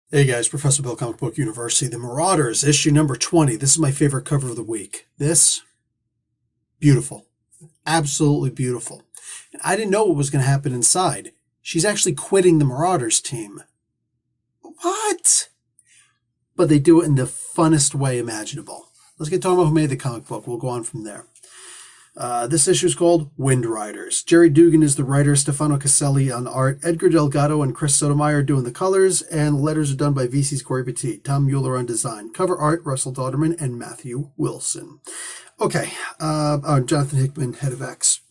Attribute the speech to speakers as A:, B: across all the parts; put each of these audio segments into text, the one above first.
A: Hey guys, Professor Bill, Comic Book University, The Marauders, issue number 20. This is my favorite cover of the week. This, beautiful. Absolutely beautiful. And I didn't know what was going to happen inside. She's actually quitting the Marauders team. What? But they do it in the funnest way imaginable. Let's get talking about who made the comic book. We'll go on from there. This issue is called Wind Riders. Jerry Dugan is the writer, Stefano Caselli on art, Edgar Delgado and Chris Sotomayor doing the colors, and letters are done by VC's Corey Petit, Tom Mueller on design. Cover art, Russell Dauterman and Matthew Wilson. Okay, Jonathan Hickman, head of X.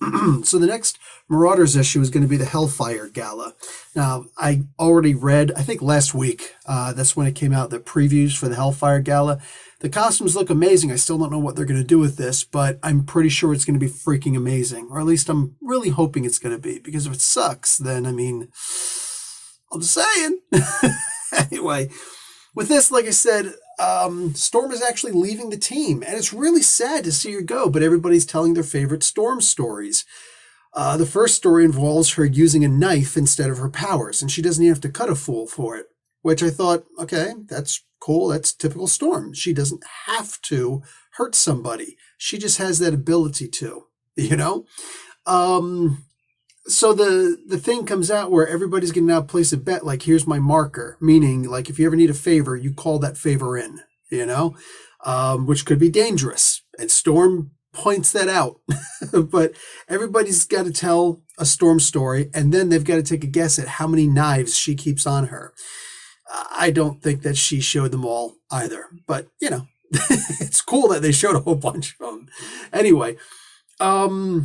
A: So the next Marauders issue is going to be the Hellfire Gala. Now, I already read, I think last week, that's when it came out, the previews for the Hellfire Gala. The costumes look amazing. I still don't know what they're going to do with this, but I'm pretty sure it's going to be freaking amazing. Or at least I'm really hoping it's going to be, because if it sucks, then, I'm just saying. Anyway, with this, like I said, Storm is actually leaving the team, and it's really sad to see her go, but everybody's telling their favorite Storm stories. The first story involves her using a knife instead of her powers, and she doesn't even have to cut a fool for it, which I thought, okay, that's cool. That's typical Storm. She doesn't have to hurt somebody. She just has that ability to, you know? So the thing comes out where everybody's going to now place a bet, like, here's my marker, meaning, like, if you ever need a favor, you call that favor in, which could be dangerous. And Storm points that out. But everybody's got to tell a Storm story, and then they've got to take a guess at how many knives she keeps on her. I don't think that she showed them all either, but it's cool that they showed a whole bunch of them. Anyway, all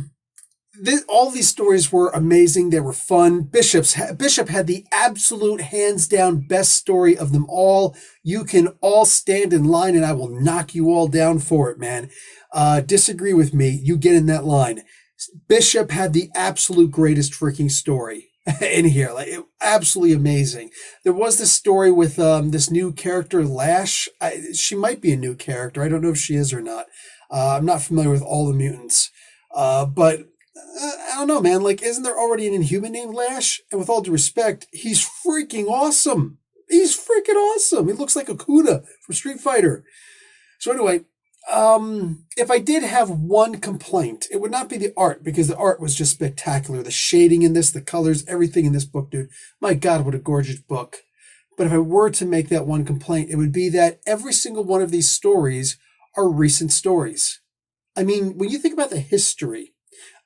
A: these stories were amazing. They were fun. Bishop had the absolute hands down best story of them all. You can all stand in line and I will knock you all down for it, man. Disagree with me. You get in that line. Bishop had the absolute greatest freaking story in here, absolutely amazing. There was this story with this new character Lash. She might be a new character. I don't know if she is or not. I'm not familiar with all the mutants, but I don't know, man. Isn't there already an Inhuman named Lash? And with all due respect, he's freaking awesome. He's freaking awesome. He looks like a Kuda from Street Fighter. So anyway, if I did have one complaint, it would not be the art, because the art was just spectacular. The shading in this, the colors, everything in this book, dude. My God, what a gorgeous book. But if I were to make that one complaint, it would be that every single one of these stories are recent stories. I mean, when you think about the history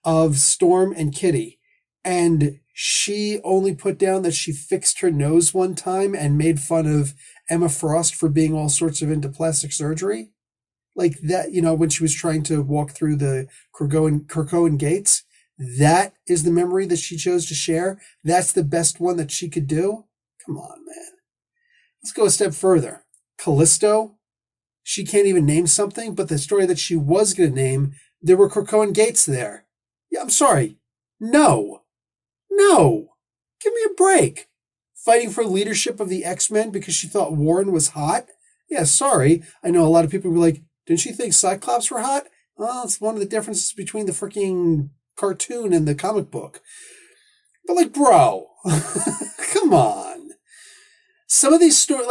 A: of Storm and Kitty, and she only put down that she fixed her nose one time and made fun of Emma Frost for being all sorts of into plastic surgery, like that, when she was trying to walk through the Krakoan gates, that is the memory that she chose to share. That's the best one that she could do. Come on, man. Let's go a step further. Callisto, she can't even name something, but the story that she was going to name, there were Krakoan gates there. Yeah, I'm sorry. No. Give me a break. Fighting for leadership of the X-Men because she thought Warren was hot? Yeah, sorry. I know a lot of people were like, didn't she think Cyclops were hot? Well, it's one of the differences between the freaking cartoon and the comic book. But bro, come on. Some of these stories,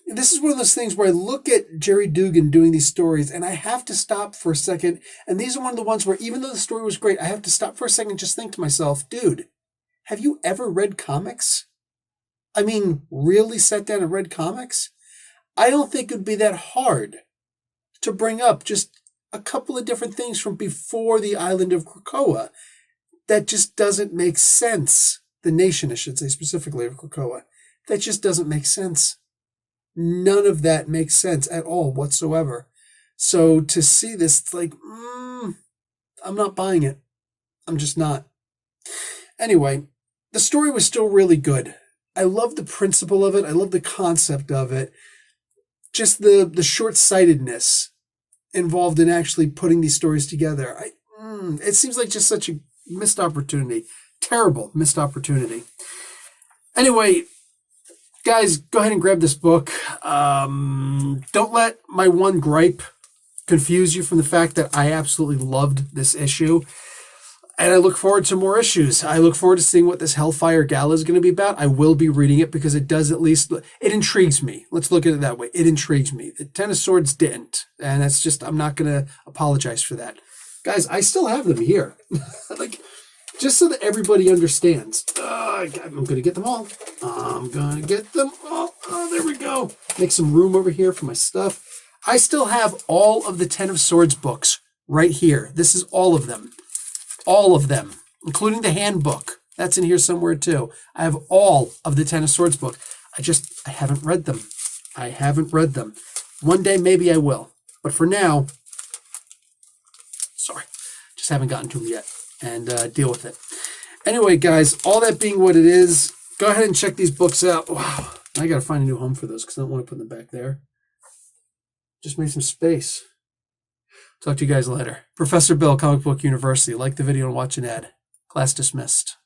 A: this is one of those things where I look at Jerry Dugan doing these stories and I have to stop for a second. And these are one of the ones where even though the story was great, I have to stop for a second and just think to myself, dude, have you ever read comics? I mean, really sat down and read comics? I don't think it would be that hard to bring up just a couple of different things from before the island of Krakoa that just doesn't make sense. The nation, I should say, specifically of Krakoa. That just doesn't make sense. None of that makes sense at all whatsoever. So to see this, it's I'm not buying it. I'm just not. Anyway, the story was still really good. I love the principle of it. I love the concept of it. Just the short-sightedness involved in actually putting these stories together. It seems like just such a missed opportunity. Terrible missed opportunity. Anyway, guys, go ahead and grab this book. Don't let my one gripe confuse you from the fact that I absolutely loved this issue. And I look forward to more issues. I look forward to seeing what this Hellfire Gala is going to be about. I will be reading it because it does at least, it intrigues me. Let's look at it that way. It intrigues me. The Ten of Swords didn't. And that's just, I'm not going to apologize for that. Guys, I still have them here. Like, just so that everybody understands. I'm going to get them all. I'm going to get them all. Oh, there we go. Make some room over here for my stuff. I still have all of the Ten of Swords books right here. This is all of them. All of them, including the handbook. That's in here somewhere too. I have all of the Ten of Swords book. I haven't read them. I haven't read them. One day maybe I will. But for now, sorry, just haven't gotten to them yet. And deal with it. Anyway, guys, all that being what it is, go ahead and check these books out. Wow, I got to find a new home for those because I don't want to put them back there. Just made some space. Talk to you guys later. Professor Bill, Comic Book University. Like the video and watch an ad. Class dismissed.